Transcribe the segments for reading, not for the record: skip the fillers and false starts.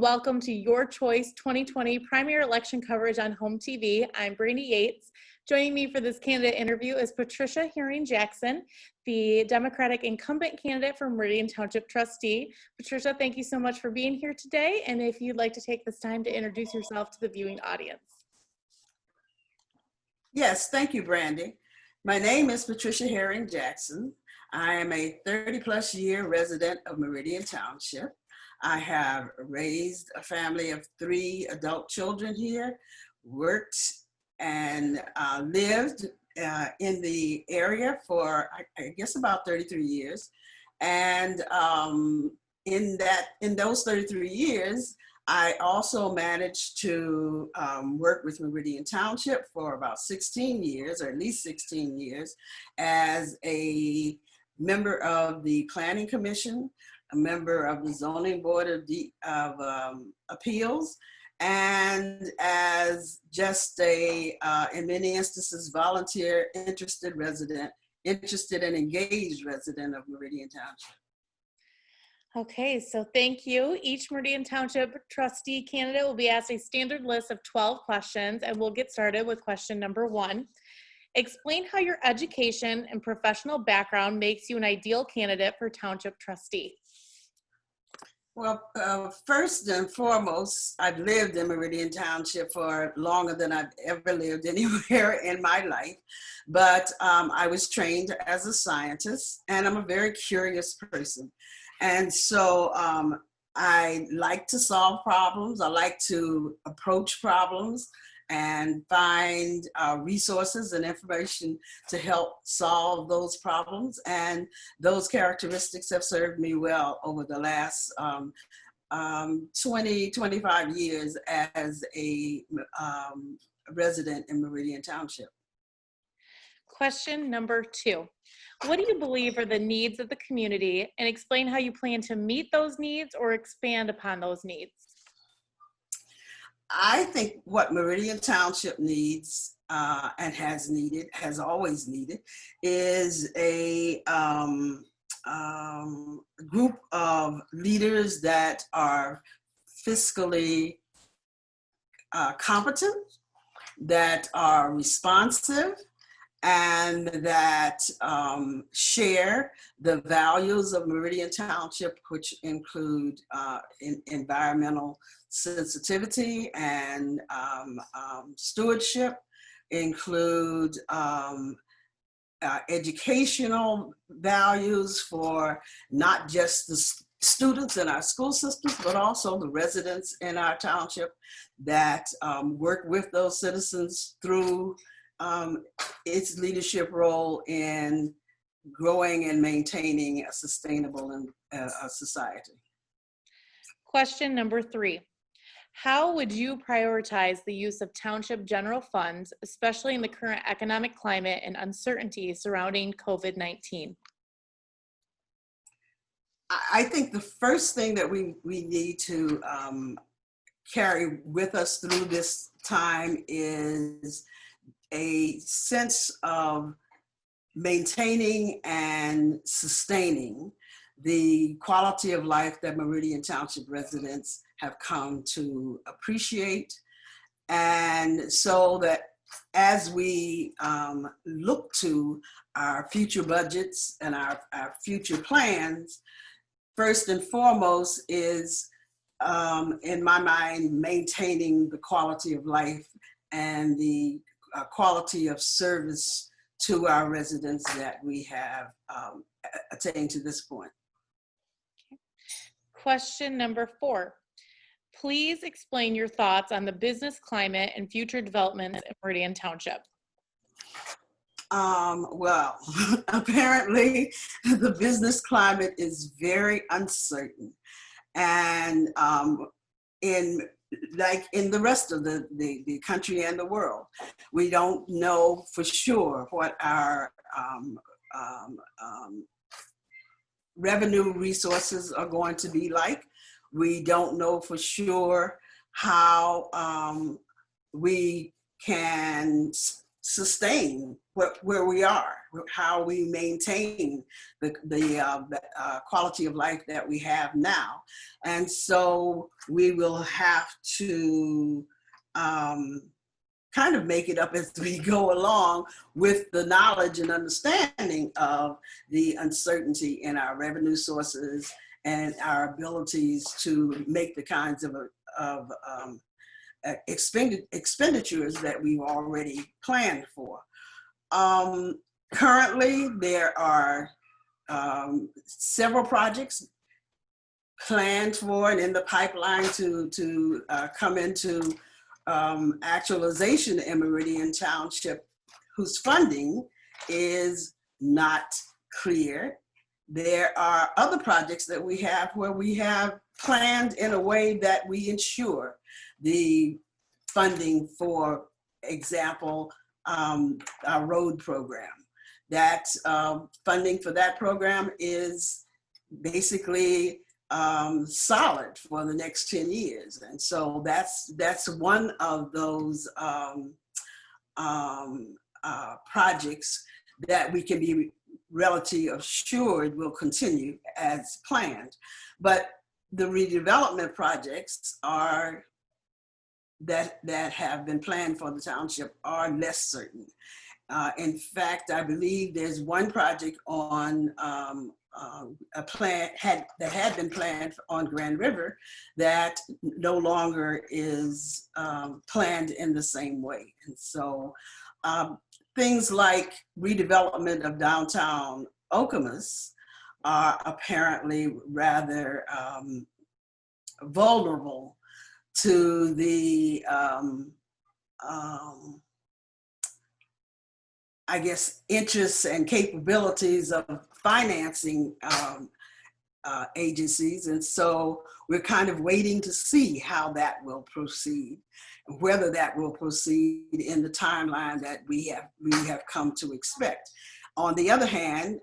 welcome to Your Choice 2020 Primary Election coverage on HOMTV. I'm Brandy Yates. Joining me for this candidate interview is Patricia Herring Jackson, the Democratic incumbent candidate for Meridian Township Trustee. Patricia, thank you so much for being here today. And if you'd like to take this time to introduce yourself to the viewing audience. Yes, thank you, Brandy. My name is Patricia Herring Jackson. I am a 30-plus year resident of Meridian Township. I have raised a family of 3 adult children here, worked and lived in the area for, I guess, about 33 years. And in those 33 years, I also managed to work with Meridian Township for about 16 years, or at least 16 years, as a member of the Planning Commission, a member of the Zoning Board of Appeals, and as just a, in many instances, volunteer interested and engaged resident of Meridian Township. Okay, so thank you. Each Meridian Township trustee candidate will be asked a standard list of 12 questions, and we'll get started with question number 1. Explain how your education and professional background makes you an ideal candidate for township trustee. Well, first and foremost, I've lived in Meridian Township for longer than I've ever lived anywhere in my life. But I was trained as a scientist, and I'm a very curious person. And so I like to solve problems. I like to approach problems and find resources and information to help solve those problems. And those characteristics have served me well over the last 25 years as a resident in Meridian Township. Question number 2. What do you believe are the needs of the community, and explain how you plan to meet those needs or expand upon those needs? I think what Meridian Township needs and has always needed, is a group of leaders that are fiscally competent, that are responsive, and that share the values of Meridian Township, which include environmental sensitivity and stewardship, include educational values for not just the students in our school systems, but also the residents in our township that work with those citizens through its leadership role in growing and maintaining a sustainable society. Question number 3. How would you prioritize the use of township general funds, especially in the current economic climate and uncertainty surrounding COVID-19? I think the first thing that we need to carry with us through this time is a sense of maintaining and sustaining the quality of life that Meridian Township residents have come to appreciate. And so that as we look to our future budgets and our future plans, first and foremost is, in my mind, maintaining the quality of life and the quality of service to our residents that we have attained to this point. Okay. Question number 4. Please explain your thoughts on the business climate and future developments in Meridian Township. Well, apparently the business climate is very uncertain. And like in the rest of the country and the world, we don't know for sure what our revenue resources are going to be like. We don't know for sure how we can sustain where we are, how we maintain the quality of life that we have now. And so we will have to kind of make it up as we go along with the knowledge and understanding of the uncertainty in our revenue sources and our abilities to make the kinds of expenditures that we've already planned for. Currently, there are several projects planned for and in the pipeline to come into actualization in Meridian Township, whose funding is not clear. There are other projects that we have where we have planned in a way that we ensure the funding, for example, our road program. That funding for that program is basically solid for the next 10 years. And so that's one of those projects that we can be relatively assured will continue as planned. But the redevelopment projects are that have been planned for the township are less certain. In fact, I believe there's one project on a plan that had been planned on Grand River that no longer is planned in the same way. And so things like redevelopment of downtown Okemos are apparently rather vulnerable to the I guess, interests and capabilities of financing agencies. And so we're kind of waiting to see how that will proceed, whether that will proceed in the timeline that we have come to expect. On the other hand,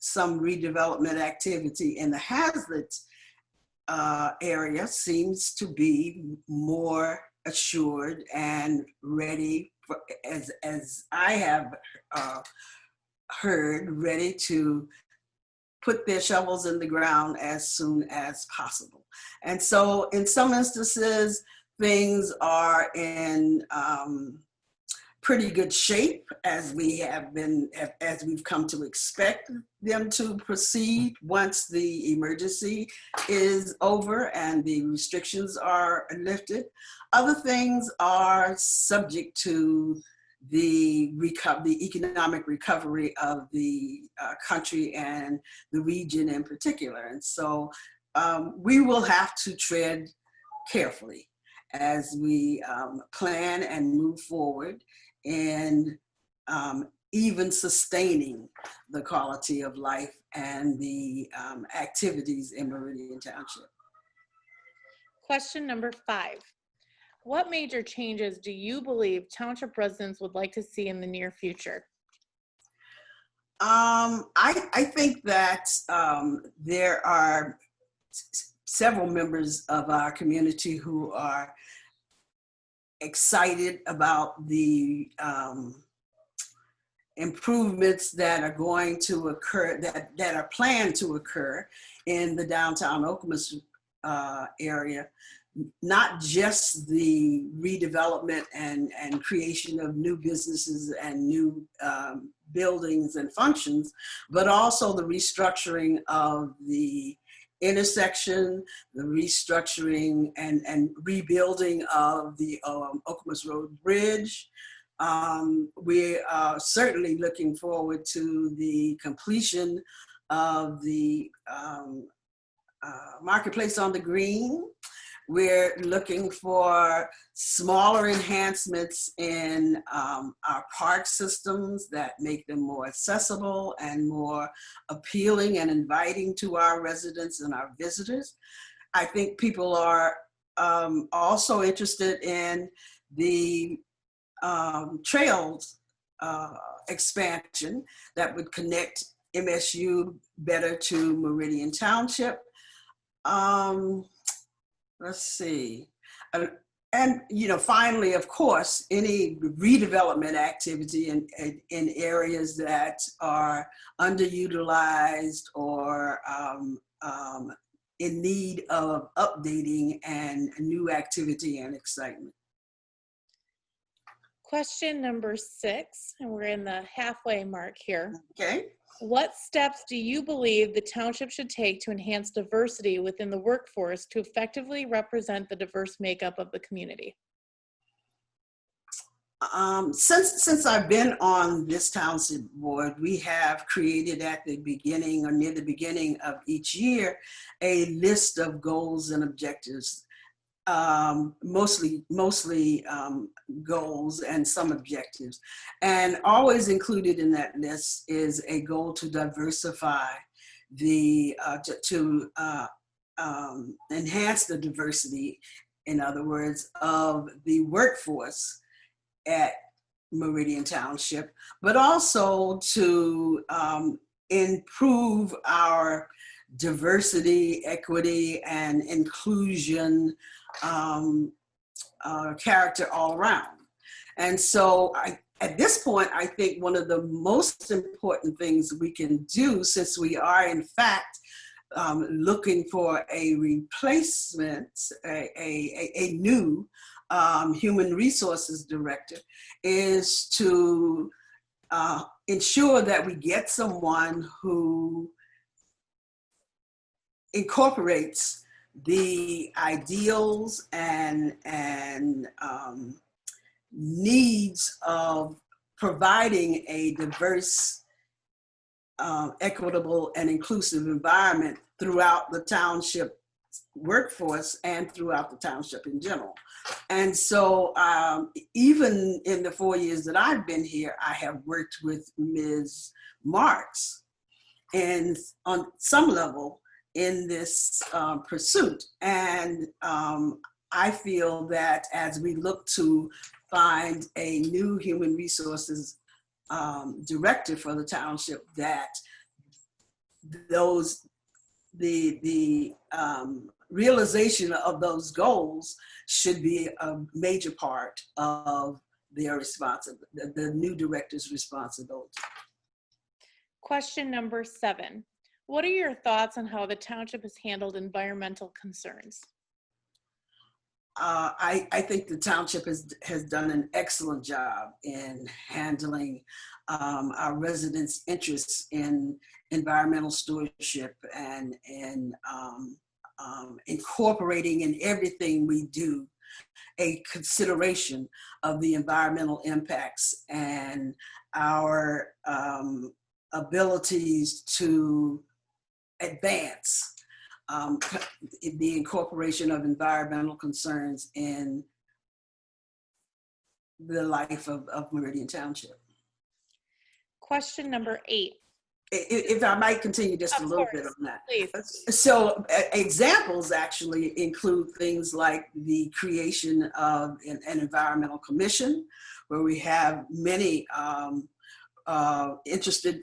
some redevelopment activity in the Hazlitt area seems to be more assured and ready for, as I have heard, ready to put their shovels in the ground as soon as possible. And so in some instances, things are in pretty good shape as we've come to expect them to proceed once the emergency is over and the restrictions are lifted. Other things are subject to the economic recovery of the country and the region in particular. And so we will have to tread carefully as we plan and move forward in even sustaining the quality of life and the activities in Meridian Township. Question number 5. What major changes do you believe township residents would like to see in the near future? I think that there are several members of our community who are excited about the improvements that are going to occur, that are planned to occur in the downtown Okemos area. Not just the redevelopment and creation of new businesses and new buildings and functions, but also the restructuring of the intersection, the restructuring and rebuilding of the Okemos Road Bridge. We are certainly looking forward to the completion of the Marketplace on the Green. We're looking for smaller enhancements in our park systems that make them more accessible and more appealing and inviting to our residents and our visitors. I think people are also interested in the trails expansion that would connect MSU better to Meridian Township. Let's see. And, finally, of course, any redevelopment activity in areas that are underutilized or in need of updating and new activity and excitement. Question number 6, and we're in the halfway mark here. Okay. What steps do you believe the township should take to enhance diversity within the workforce to effectively represent the diverse makeup of the community? Since I've been on this township board, we have created at the beginning or near the beginning of each year a list of goals and objectives, mostly goals and some objectives. And always included in that list is a goal to diversify to enhance the diversity, in other words, of the workforce at Meridian Township, but also to improve our diversity, equity, and inclusion character all around. And so at this point, I think one of the most important things we can do, since we are in fact looking for a replacement, a new human resources director, is to ensure that we get someone who incorporates the ideals and needs of providing a diverse, equitable, and inclusive environment throughout the township workforce and throughout the township in general. And so even in the 4 years that I've been here, I have worked with Ms. Marks and on some level in this pursuit. And I feel that as we look to find a new human resources director for the township, that the realization of those goals should be a major part of their the new director's responsibility. Question number 7. What are your thoughts on how the township has handled environmental concerns? I think the township has done an excellent job in handling our residents' interests in environmental stewardship and incorporating in everything we do a consideration of the environmental impacts and our abilities to advance the incorporation of environmental concerns in the life of Meridian Township. Question number 8. If I might continue just a little bit on that. Please. So examples actually include things like the creation of an environmental commission, where we have many interested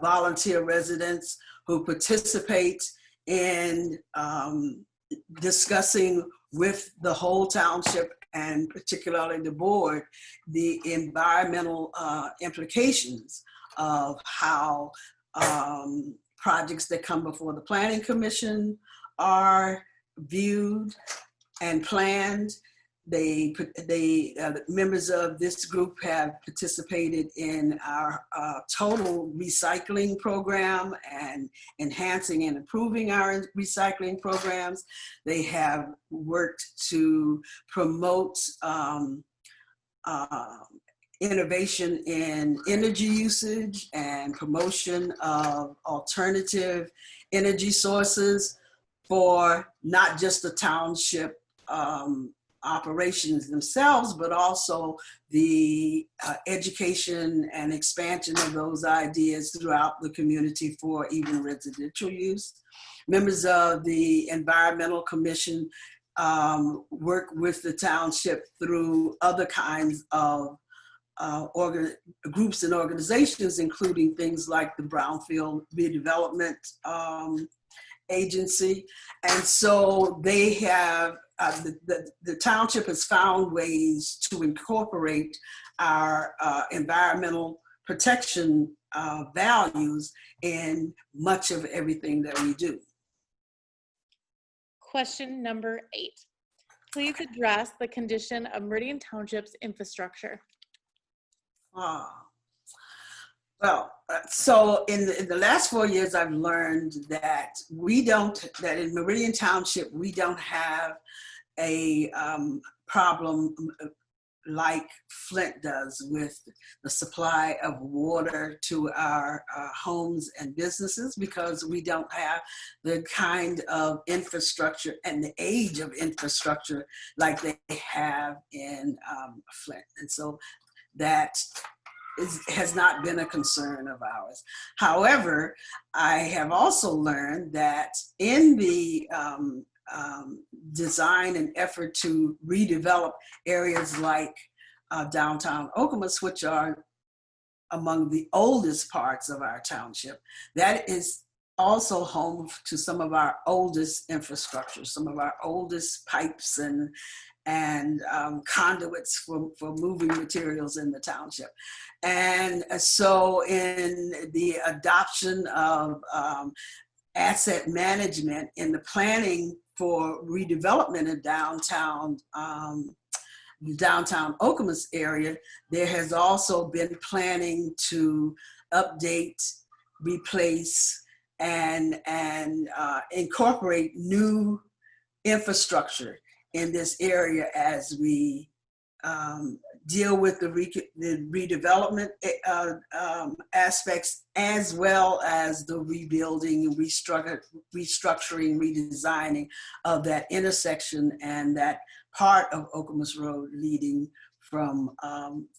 volunteer residents who participate in discussing with the whole township and particularly the board the environmental implications of how projects that come before the Planning Commission are viewed and planned. The members of this group have participated in our total recycling program and enhancing and improving our recycling programs. They have worked to promote innovation in energy usage and promotion of alternative energy sources for not just the township operations themselves, but also the education and expansion of those ideas throughout the community for even residential use. Members of the Environmental Commission work with the township through other kinds of groups and organizations, including things like the Brownfield Redevelopment agency. And so they have, the township has found ways to incorporate our environmental protection values in much of everything that we do. Question number 8. Please address the condition of Meridian Township's infrastructure. So in the last 4 years, I've learned that that in Meridian Township, we don't have a problem like Flint does with the supply of water to our homes and businesses, because we don't have the kind of infrastructure and the age of infrastructure like they have in Flint. And so that has not been a concern of ours. However, I have also learned that in the design and effort to redevelop areas like downtown Okemos, which are among the oldest parts of our township, that is also home to some of our oldest infrastructure, some of our oldest pipes and conduits for moving materials in the township. And so in the adoption of asset management in the planning for redevelopment of downtown Okemos area, there has also been planning to update, replace, and incorporate new infrastructure in this area as we deal with the redevelopment aspects, as well as the rebuilding, restructuring, redesigning of that intersection and that part of Okemos Road leading from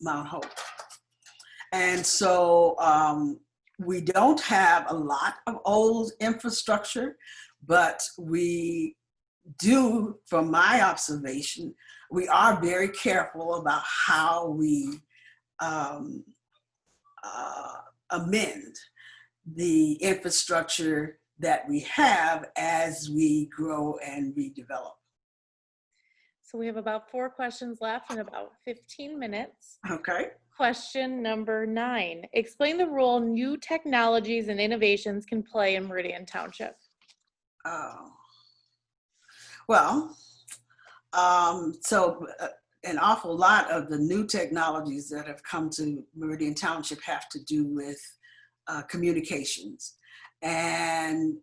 Mount Hope. And so we don't have a lot of old infrastructure, but we do, from my observation, we are very careful about how we amend the infrastructure that we have as we grow and redevelop. So we have about 4 questions left in about 15 minutes. Okay. Question number 9. Explain the role new technologies and innovations can play in Meridian Township. So an awful lot of the new technologies that have come to Meridian Township have to do with communications. And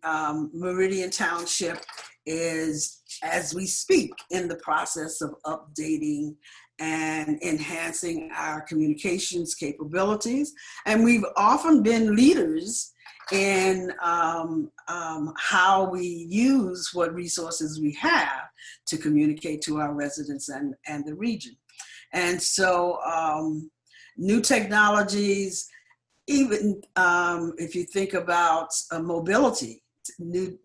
Meridian Township is, as we speak, in the process of updating and enhancing our communications capabilities. And we've often been leaders in how we use what resources we have to communicate to our residents and the region. And so new technologies, even if you think about mobility, new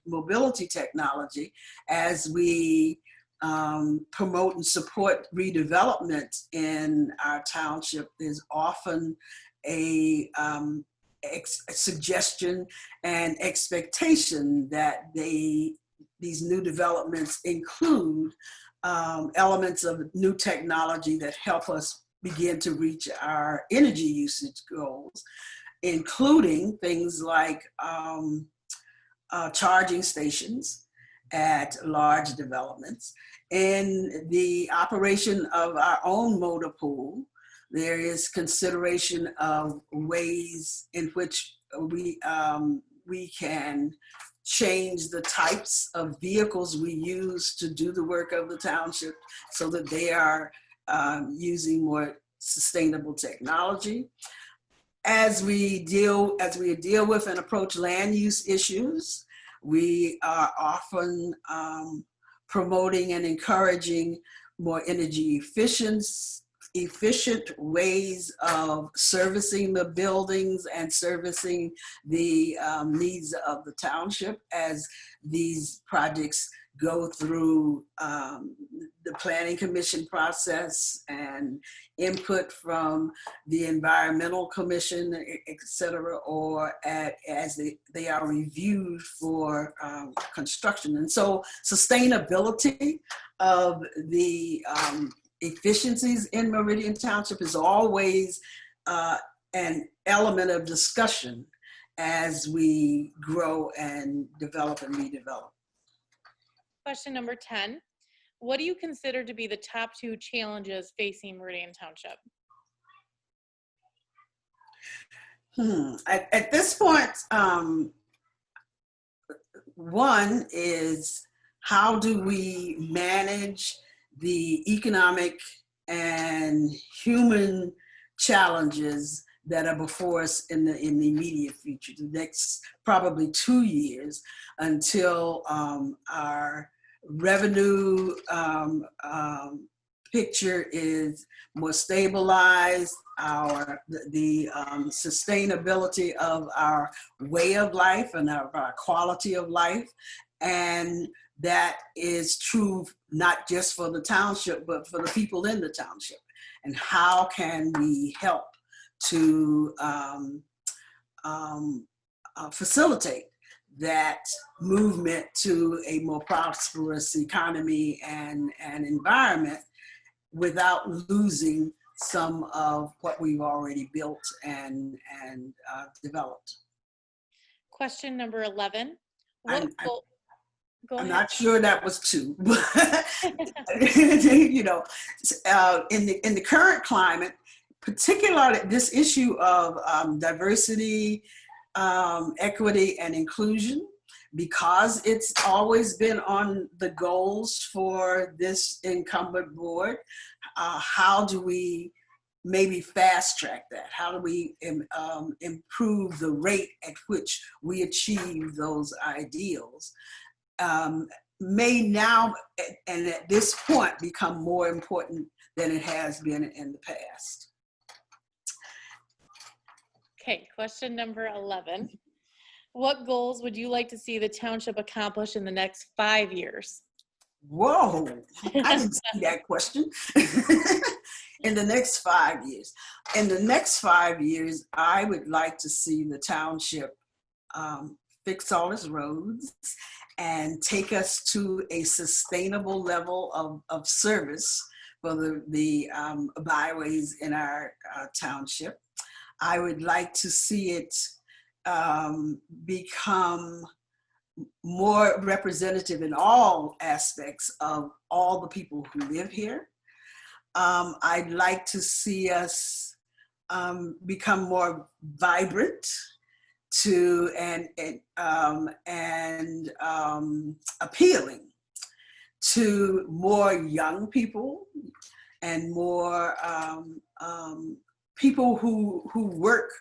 mobility technology, as we promote and support redevelopment in our township, there's often a suggestion and expectation that these new developments include elements of new technology that help us begin to reach our energy usage goals, including things like charging stations at large developments. In the operation of our own motor pool, there is consideration of ways in which we can change the types of vehicles we use to do the work of the township so that they are using more sustainable technology. As we deal with and approach land use issues, we are often promoting and encouraging more energy efficient ways of servicing the buildings and servicing the needs of the township as these projects go through the planning commission process and input from the environmental commission, et cetera, or as they are reviewed for construction. And so sustainability of the efficiencies in Meridian Township is always an element of discussion as we grow and develop and redevelop. Question number 10. What do you consider to be the top 2 challenges facing Meridian Township? At this point, one is how do we manage the economic and human challenges that are before us in the immediate future, the next probably 2 years until our revenue picture is more stabilized, the sustainability of our way of life and our quality of life. And that is true not just for the township, but for the people in the township. And how can we help to facilitate that movement to a more prosperous economy and environment without losing some of what we've already built and developed. Question number 11. I'm not sure that was 2, but you know, in the current climate, particularly this issue of diversity, equity, and inclusion, because it's always been on the goals for this incumbent board. How do we maybe fast track that? How do we improve the rate at which we achieve those ideals? May now and at this point become more important than it has been in the past. Okay, question number 11. What goals would you like to see the township accomplish in the next 5 years? Whoa, I didn't see that question. In the next 5 years. In the next 5 years, I would like to see the township fix all its roads and take us to a sustainable level of service for the byways in our township. I would like to see it become more representative in all aspects of all the people who live here. I'd like to see us become more vibrant to and appealing to more young people and more people who work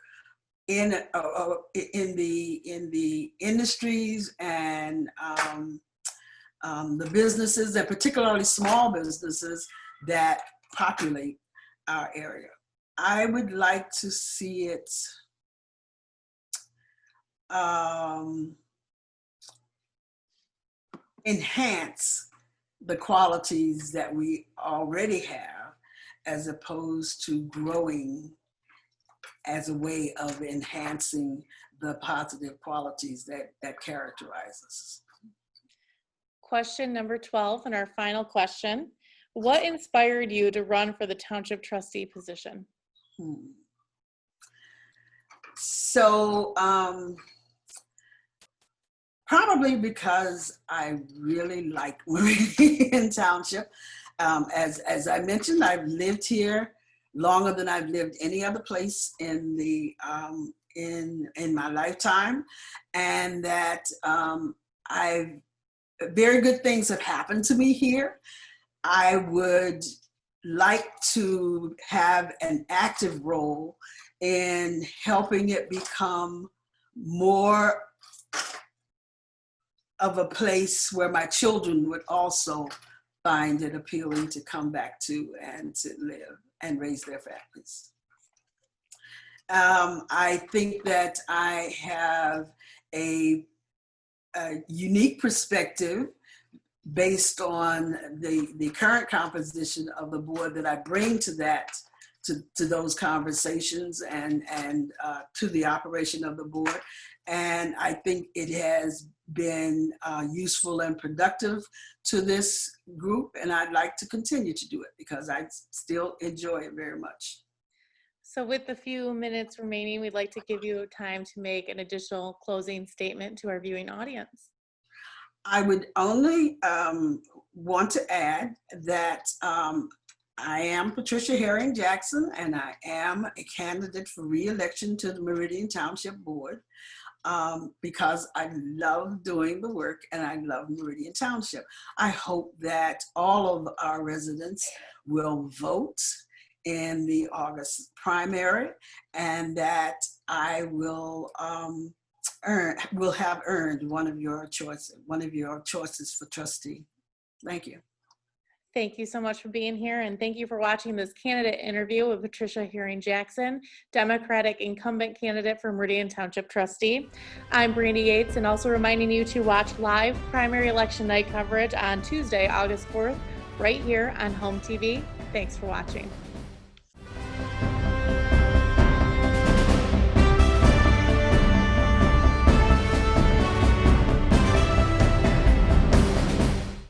in the industries and the businesses, and particularly small businesses that populate our area. I would like to see it enhance the qualities that we already have, as opposed to growing as a way of enhancing the positive qualities that characterize us. Question number 12, and our final question. What inspired you to run for the township trustee position? So probably because I really like Meridian Township. As I mentioned, I've lived here longer than I've lived any other place in the in my lifetime, and that very good things have happened to me here. I would like to have an active role in helping it become more of a place where my children would also find it appealing to come back to and to live. and raise their families. I think that I have a unique perspective based on the current composition of the board that I bring to that, to those conversations and to the operation of the board. And I think it has been useful and productive to this group, and I'd like to continue to do it because I still enjoy it very much. So with the few minutes remaining, we'd like to give you time to make an additional closing statement to our viewing audience. I would only want to add that I am Patricia Herring Jackson, and I am a candidate for re-election to the Meridian Township Board because I love doing the work and I love Meridian Township. I hope that all of our residents will vote in the August primary, and that I will have earned one of your choices for trustee. Thank you. Thank you so much for being here, and thank you for watching this candidate interview with Patricia Herring Jackson, Democratic incumbent candidate for Meridian Township Trustee. I'm Brandy Yates, and also reminding you to watch live primary election night coverage on Tuesday, August 4th, right here on HOMTV. Thanks for watching.